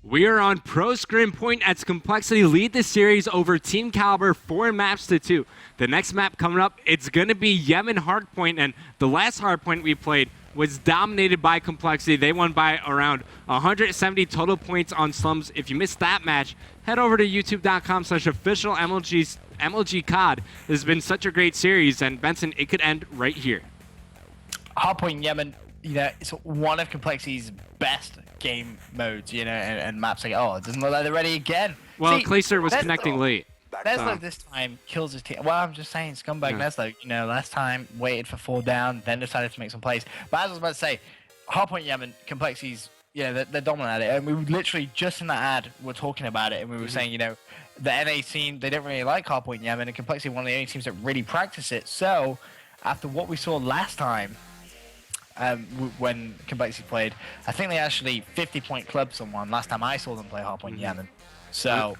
We are on ProScrim point as compLexity lead the series over Team Kaliber 4-2. The next map coming up, it's going to be Yemen Hardpoint, and the last Hardpoint we played was dominated by compLexity. They won by around 170 total points on Slums. If you missed that match, head over to youtube.com/official MLG COD. This has been such a great series, and Benson, it could end right here. Hardpoint Yemen, you know, it's one of compLexity's best game modes, you know, and maps like, oh, it doesn't look like they're ready again. Well, Kaliber was connecting late. Neslo this time kills his team. Well, I'm just saying, scumbag Neslo, you know, last time waited for 4 down, then decided to make some plays. But as I was about to say, Hardpoint Yemen, compLexity's, yeah, they're dominant at it. And we literally, just in that ad, were talking about it, and we were saying, you know, the NA team, they don't really like Hardpoint Yemen, and compLexity one of the only teams that really practice it. So, after what we saw last time, when compLexity played, I think they actually 50-point clubbed someone last time I saw them play Hardpoint Yemen. So,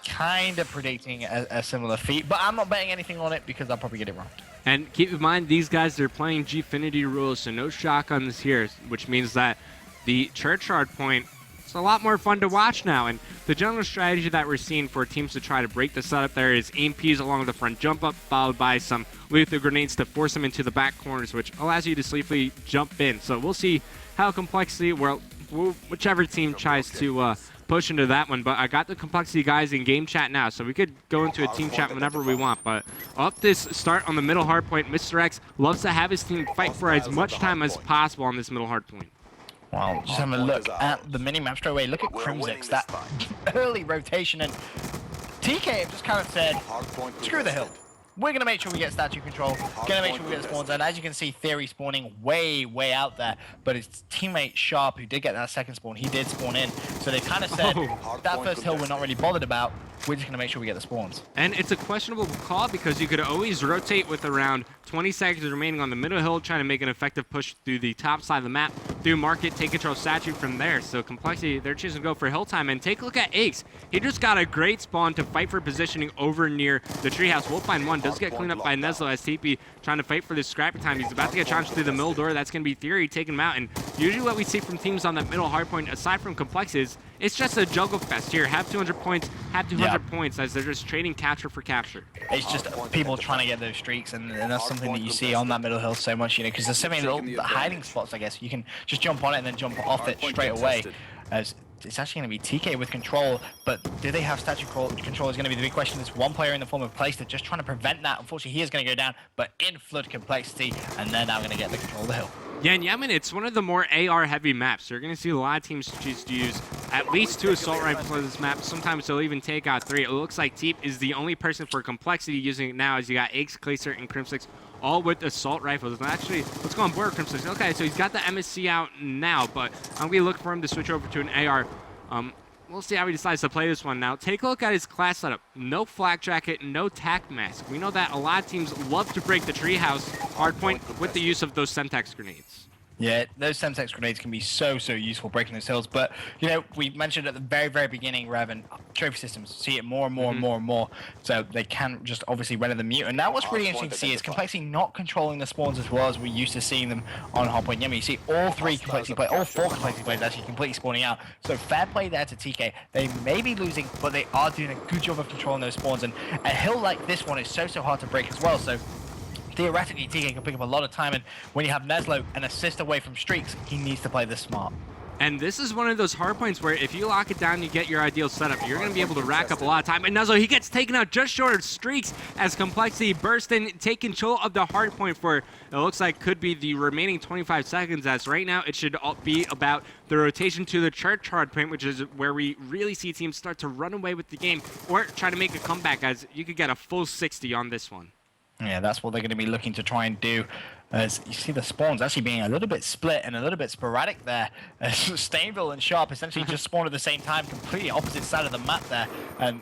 kind of predicting a similar feat, but I'm not betting anything on it because I'll probably get it wrong. And keep in mind, these guys are playing Gfinity rules, so no shotguns here, which means that the Church Hardpoint is a lot more fun to watch now. And the general strategy that we're seeing for teams to try to break the setup there is AMPs along the front jump up, followed by some lethal grenades to force them into the back corners, which allows you to safely jump in. So we'll see how compLexity, well, whichever team tries to push into that one. But I got the compLexity guys in game chat now, so we could go into a team chat whenever we want. But up this start on the middle hard point, Mr. X loves to have his team fight for as much time as possible on this middle hard point. Wow, just having a look at the mini-map straight away. Look at Crimsix, that early rotation, and TK have just kind of said, screw the hill. We're going to make sure we get statue control, going to make sure we get the spawns, and as you can see, Theory spawning way out there, but his teammate Sharp, who did get that second spawn, he did spawn in, so they kind of said, that first hill we're not really bothered about, we're just going to make sure we get the spawns. And it's a questionable call because you could always rotate with around 20 seconds remaining on the middle hill, trying to make an effective push through the top side of the map, through market, take control statue from there. So compLexity, they're choosing to go for hill time. And take a look at Ace. He just got a great spawn to fight for positioning over near the treehouse. We'll find one. Does get cleaned up by Neslo as TP trying to fight for this scrappy time. He's about to get charged through the middle door. That's going to be Theory taking him out. And usually what we see from teams on that middle hardpoint, aside from compLexity, is it's just a juggle fest here. Have 200 points, have 200 points, as they're just trading capture for capture. It's just people trying to get those streaks, and that's something that you see on that middle hill so much, you know, because there's so many little hiding spots, I guess. You can just jump on it and then jump off it straight away. As it's actually going to be TK with control, but do they have statue control is going to be the big question. There's one player in the form of Place that's just trying to prevent that. Unfortunately, he is going to go down, but in Flood compLexity, and they're now going to get the control of the hill. Yeah, in Yemen, it's one of the more AR-heavy maps. You're going to see a lot of teams choose to use at least 2 assault rifles on this map. Sometimes they'll even take out 3. It looks like Teep is the only person for compLexity using it now, as you got Aix, Kaliber, and Crimsix all with assault rifles. And actually, let's go on board Crimsix. Okay, so he's got the MSC out now, but I'm going to look for him to switch over to an AR. We'll see how he decides to play this one now. Take a look at his class setup. No flak jacket, no tac mask. We know that a lot of teams love to break the treehouse hardpoint with the use of those Semtex grenades. Yeah, those Semtex grenades can be so useful breaking those hills. But, you know, we mentioned at the very beginning, Raven, trophy systems see it more and more. So they can just obviously render the mute. And now what's really interesting to see is compLexity not controlling the spawns as well as we used to seeing them on Hardpoint Yemen. You see all 4 compLexity players actually completely spawning out. So fair play there to TK. They may be losing, but they are doing a good job of controlling those spawns. And a hill like this one is so hard to break as well. So theoretically, TK can pick up a lot of time, and when you have Neslo an assist away from streaks, he needs to play this smart. And this is one of those hard points where if you lock it down, you get your ideal setup. You're going to be able to rack up a lot of time. And Neslo, he gets taken out just short of streaks as compLexity burst in, take control of the hard point for, it looks like, could be the remaining 25 seconds, as right now it should be about the rotation to the Church hard point, which is where we really see teams start to run away with the game or try to make a comeback, as you could get a full 60 on this one. Yeah, that's what they're going to be looking to try and do. As you see the spawns actually being a little bit split and a little bit sporadic there. Stainville and Sharp essentially just spawned at the same time, completely opposite side of the map there. And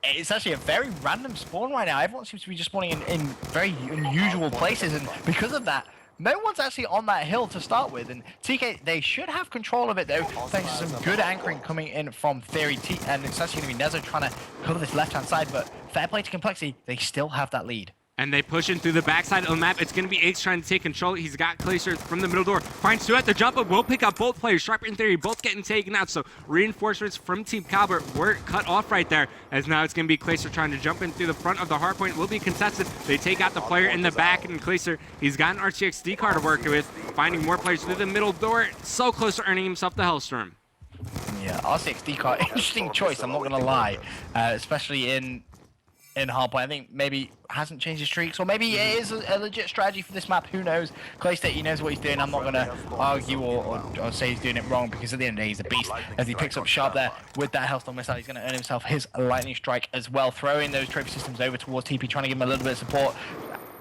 it's actually a very random spawn right now. Everyone seems to be just spawning in very unusual places, and because of that, no one's actually on that hill to start with. And TK, they should have control of it though, thanks to some good anchoring coming in from Theory. And it's actually going to be Nezo trying to cover this left-hand side, but fair play to compLexity, they still have that lead. And they push in through the backside of the map. It's going to be Ace trying to take control. He's got Kaliber from the middle door. Finds two at the jump up. Will pick up both players. Sharp and Theory both getting taken out. So reinforcements from Team Kaliber were cut off right there. As now it's going to be Kaliber trying to jump in through the front of the hard point. Will be contested. They take out the player in the back. And Kaliber, he's got an RCXD car to work with. Finding more players through the middle door. So close to earning himself the Hellstorm. Yeah, RCXD car. Interesting choice, I'm not going to lie. Especially in hardpoint. I think maybe hasn't changed his streaks, or maybe it is a legit strategy for this map. Who knows? KlayState, he knows what he's doing. I'm not going to argue or say he's doing it wrong, because at the end of the day, he's a beast. As he picks up Sharp there with that Hellstorm missile, he's going to earn himself his lightning strike as well. Throwing those trophy systems over towards TP, trying to give him a little bit of support.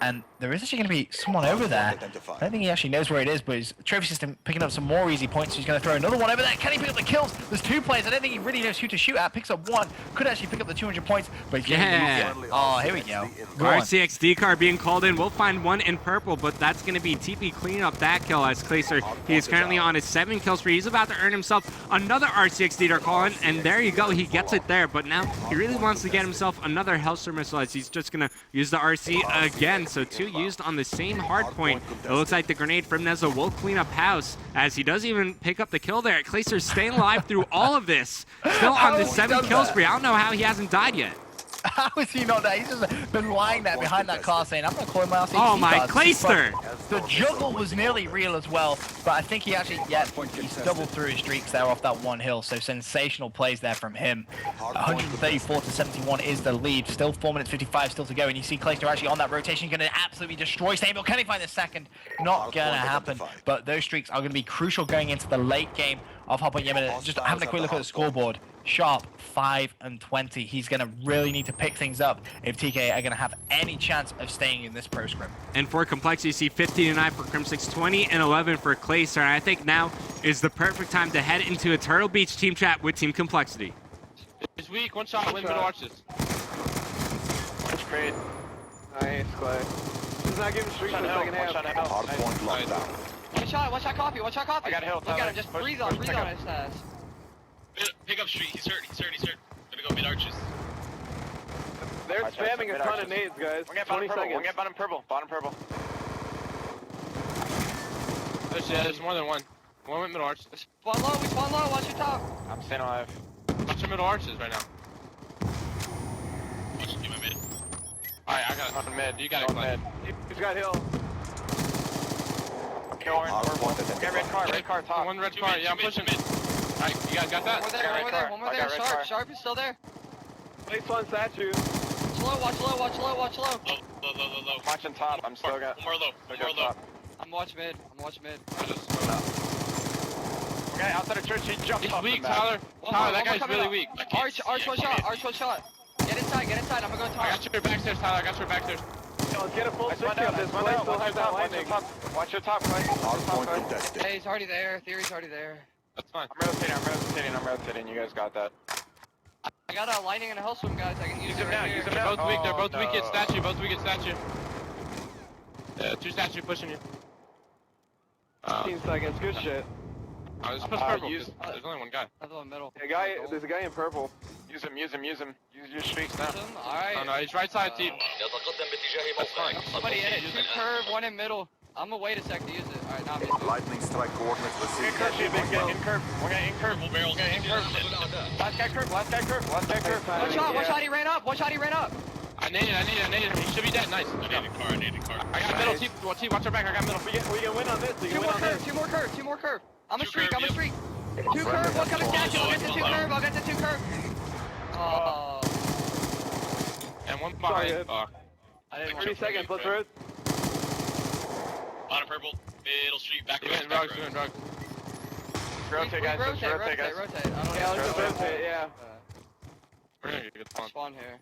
And there is actually going to be someone over there. I don't think he actually knows where it is, but his trophy system picking up some more easy points. So he's going to throw another one over there. Can he pick up the kills? There's two players. I don't think he really knows who to shoot at. Picks up one. Could actually pick up the 200 points, but he's getting Oh, here we go. RCXD car being called in. We'll find one in purple, but that's going to be TP cleaning up that kill as Klayser. He is currently on his 7 kill spree. He's about to earn himself another RCXD car call in, and there you go. He gets it there, but now he really wants to get himself another Hellstorm missile as he's just going to use the RC again. So 2 used on the same hard point. It looks like the grenade from Nezza will clean up house as he does even pick up the kill there. Klayser's staying alive through all of this. Still on the 7 kill spree. I don't know how he hasn't died yet. How is he not there? He's just been lying there behind that car saying, I'm going to call him my RCXD Oh my, Klayser! The juggle was nearly real as well, but I think he actually, he's doubled through his streaks there off that one hill, so sensational plays there from him. 134 to 71 is the lead. Still 4 minutes 55 still to go, and you see Klayser actually on that rotation, going to absolutely destroy Stable. Can he find the second? Not going to happen, but those streaks are going to be crucial going into the late game of Hardpoint Yemen. Just having a quick look at the scoreboard. Sharp 5 and 20. He's going to really need to pick things up if TK are going to have any chance of staying in this pro scrim. And for compLexity, you see 15-9 for Crim6, 20 and 11 for Klayser. And I think now is the perfect time to head into a Turtle Beach team chat with Team compLexity. He's weak. One shot. Win middle arches. Watch grade. Nice, Clay. He's not giving streaks in the second half. Hard point locked down. One shot copy. I got a hill. Look at him, just breathe on his ass. Pick up street. He's hurt. Gonna go mid arches. They're spamming a ton of nades, guys. We'll get bottom purple. We'll get bottom purple. Bottom purple. There's more than one. One went middle arches. We spawn low, watch your top. I'm staying alive. Watch your middle arches right now. Watch you, my mid. Alright, I got it. On mid. You got it, mid. He's got hill. Kill orange. Get red car top. One red car. Yeah, I'm pushing mid. Alright, you guys got that? One more there. Sharp is still there. Place one statue. Watch low. Low. Watching top. I'm still got. One more low. I'm watch mid. Okay, outside of church, he jumped He's off weak, the map. Tyler. Tyler, that guy's really weak. Arch one shot. Get inside. I'm gonna go top. I got your backstairs, Tyler. Yo, let's get a full 60 of this. One Clay down. still has that lightning. Watch your top, Clay. Hard point contested. Hey, he's already there. Theory's already there. That's fine. I'm rotating. You guys got that. I got a lightning and a hellstorm, guys. I can use it right here. They're both weak. They're both no. weak at statue. Yeah, 2 statue pushing you. 15 seconds. Good shit. Just push purple. There's only one guy. Another one middle. There's a guy in purple. Use him. Use your streaks now. Alright. Oh no, he's right side team. That's fine. Somebody in it. 2 curve, 1 in middle. I'm gonna wait a sec to use it. Alright, now I'm using it. Lightning strike coordinates received. In curve. We're gonna in curve. Last guy curve. One shot, he ran up. I need it. He should be dead. Nice. I need a car. I got middle. Team, watch our back. I got middle. We can win on this. We can win on this. 2 more curve. I'm a streak. 2 curve, 1 coming statue. I'll get to 2 curve. Oh. And one behind. I didn't 30 seconds. Let's root. Bottom purple. Middle street. Back doing drugs. Rotate, guys. Rotate. I don't Yeah, let's just rotate. Yeah. We're gonna get a good spawn. Spawn here.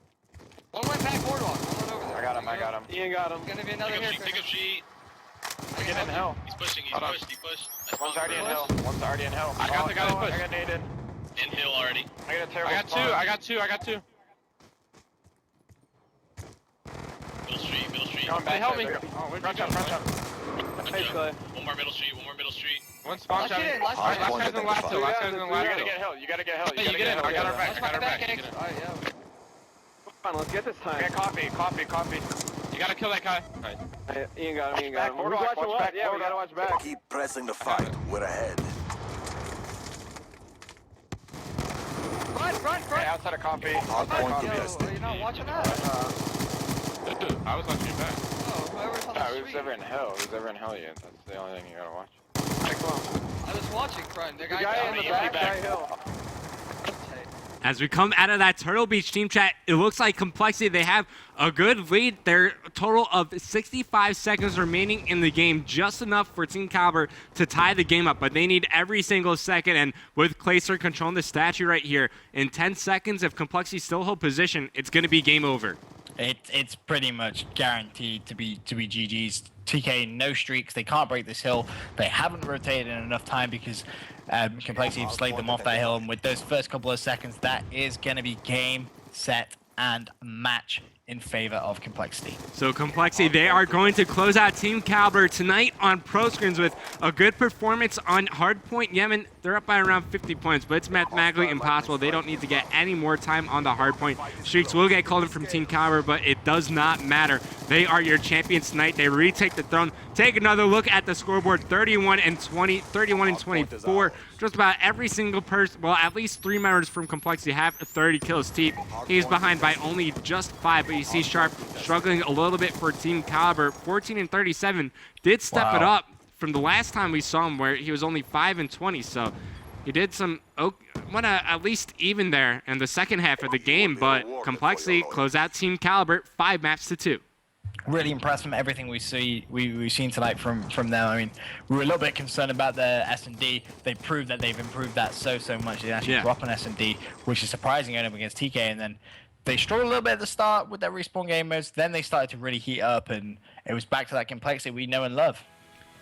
One went back boardwalk. One went over there. I got him. Ian got him. There's gonna be another here. Pick up sheet. I get in hell. He's pushing. He pushed. One's already in hell. I got the guy that pushed. I got naded. In hill already. I got a terrible I got two. Middle street. Going back. Help me. Front shot. Hey, Clay. One more middle street. One spawn shot. Last Last guy's in the last hill. You gotta get hill. You get in. I got our back. Alright, yeah. Come on, let's get this time. Okay, coffee. You gotta kill that guy. Nice. Ian got him, Ian got him. Back, Who's watch watching what? back, Yeah, we Bordeaux. gotta watch back. Keep pressing the fight. We're ahead. Front. Hey, outside of copy. Hard point Yo, contested. are you not watching that? I was watching you back. Oh, whoever's on the Who's street. ever in hell? Who's ever in hell yet? That's the only thing you gotta watch. Hey, come on. I was watching front. The The guy in the back, guy hill. As we come out of that Turtle Beach team chat, it looks like complexity, they have a good lead. They're a total of 65 seconds remaining in the game, just enough for Team Kaliber to tie the game up, but they need every single second. And with Clayster controlling the statue right here, in 10 seconds, if complexity still hold position, it's going to be game over. It's pretty much guaranteed to be GG's. TK no streaks. They can't break this hill. They haven't rotated in enough time because complexity have slayed them off that hill. And with those first couple of seconds, that is going to be game, set, and match in favor of complexity. So complexity, they are going to close out Team Kaliber tonight on ProScrims with a good performance on Hardpoint Yemen. They're up by around 50 points, but it's mathematically impossible. They don't need to get any more time on the hardpoint. Streaks will get called in from Team Kaliber, but it does not matter. They are your champions tonight. They retake the throne. Take another look at the scoreboard, 31 and 24. Just about every single person, well, at least 3 members from complexity have 30 kills. Teep, he's behind by only just 5, but you see Sharp struggling a little bit for Team Kaliber. 14 and 37, did step it up from the last time we saw him where he was only 5 and 20, so he did some, at least even there in the second half of the game, but complexity close out Team Kaliber 5 maps to 2. Really impressed from everything we've seen tonight from them. I mean, we were a little bit concerned about the S&D. They proved that they've improved that so much. They actually drop an S&D, which is surprising going up against TK, and then they struggled a little bit at the start with their respawn game modes. Then they started to really heat up, and it was back to that complexity we know and love.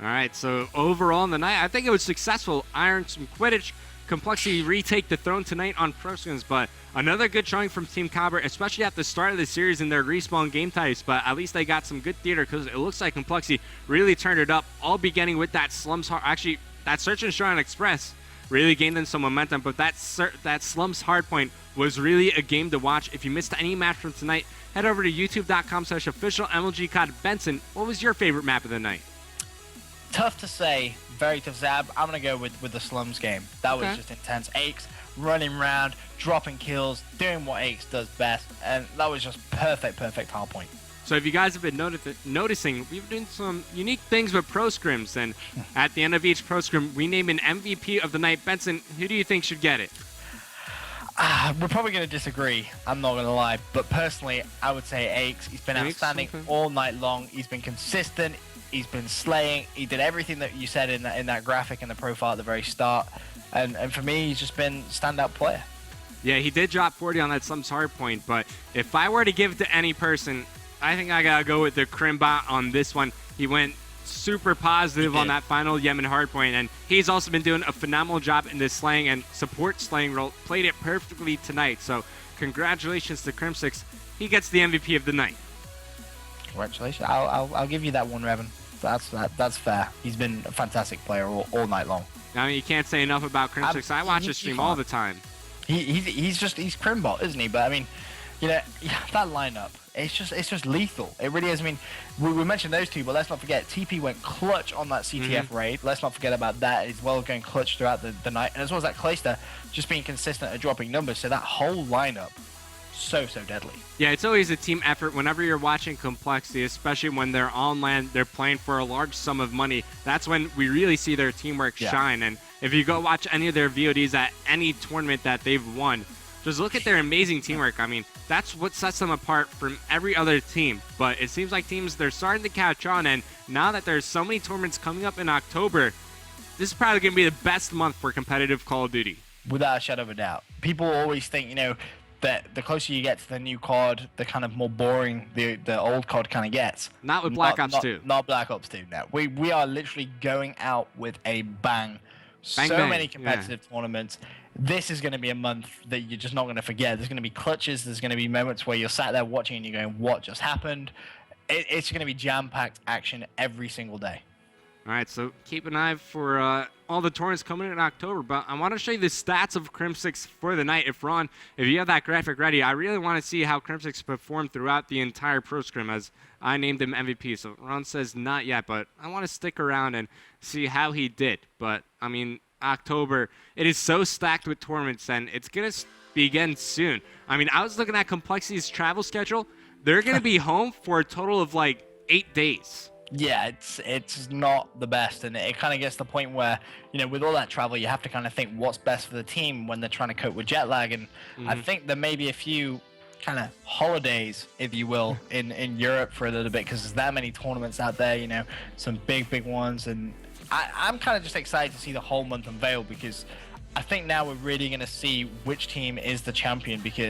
All right, so overall in the night, I think it was successful. Iron some Quidditch. Complexity retake the throne tonight on ProScrims, but another good showing from Team Kaliber, especially at the start of the series in their respawn game types, but at least they got some good theater because it looks like complexity really turned it up, all beginning with that that Search and Destroy on Express really gained them some momentum, but that Slums Hardpoint was really a game to watch. If you missed any match from tonight, head over to youtube.com/official MLG Cod Benson. What was your favorite map of the night? Tough to say, very tough to say. I'm going to go with the Slums game. That was just intense. Aches running around, dropping kills, doing what Aches does best, and that was just perfect hardpoint. So if you guys have been noticing, we've been doing some unique things with ProScrims, and at the end of each ProScrim, we name an MVP of the night. Benson, who do you think should get it? We're probably going to disagree, I'm not going to lie, but personally, I would say Aches. He's been outstanding all night long. He's been consistent. He's been slaying. He did everything that you said in that graphic and the profile at the very start. And for me, he's just been a standout player. Yeah, he did drop 40 on that Slums hardpoint, but if I were to give it to any person, I think I got to go with the Crimbot on this one. He went super positive on that final Yemen hardpoint, and he's also been doing a phenomenal job in this slaying and support slaying role. Played it perfectly tonight, so congratulations to Crim6. He gets the MVP of the night. Congratulations. I'll give you that one, Revan. That's fair. He's been a fantastic player all night long. I mean, you can't say enough about Crim6. I watch his stream all the time. He's Crimbot, isn't he? But I mean, you know, that lineup, it's just lethal. It really is. I mean, we mentioned those two, but let's not forget TP went clutch on that CTF raid. Let's not forget about that as well, going clutch throughout the night, and as well as that Clayster just being consistent at dropping numbers. So that whole lineup, so deadly. Yeah, it's always a team effort whenever you're watching complexity, especially when they're on land, they're playing for a large sum of money. That's when we really see their teamwork shine. And if you go watch any of their VODs at any tournament that they've won, just look at their amazing teamwork. I mean, that's what sets them apart from every other team. But it seems like teams, they're starting to catch on, and now that there's so many tournaments coming up in October, this is probably going to be the best month for competitive Call of Duty. Without a shadow of a doubt. People always think, you know, that the closer you get to the new COD, the kind of more boring the old COD kind of gets. Not with Black Ops 2. Not Black Ops 2, no. We are literally going out with a bang. Bang. Many competitive tournaments. This is going to be a month that you're just not going to forget. There's going to be clutches. There's going to be moments where you're sat there watching and you're going, what just happened? It's going to be jam-packed action every single day. All right, so keep an eye for all the tournaments coming in October. But I want to show you the stats of Crimsix for the night. If Ron, if you have that graphic ready, I really want to see how Crimsix performed throughout the entire Pro Scrim, as I named him MVP. So Ron says not yet, but I want to stick around and see how he did. But I mean, October, it is so stacked with tournaments, and it's gonna begin soon. I mean, I was looking at compLexity's travel schedule. They're gonna be home for a total of like 8 days. Yeah, it's not the best, and it kind of gets to the point where, you know, with all that travel, you have to kind of think what's best for the team when they're trying to cope with jet lag. And I think there may be a few kind of holidays, if you will, in Europe for a little bit, because there's that many tournaments out there, you know, some big ones. And I'm kind of just excited to see the whole month unveil, because I think now we're really going to see which team is the champion, because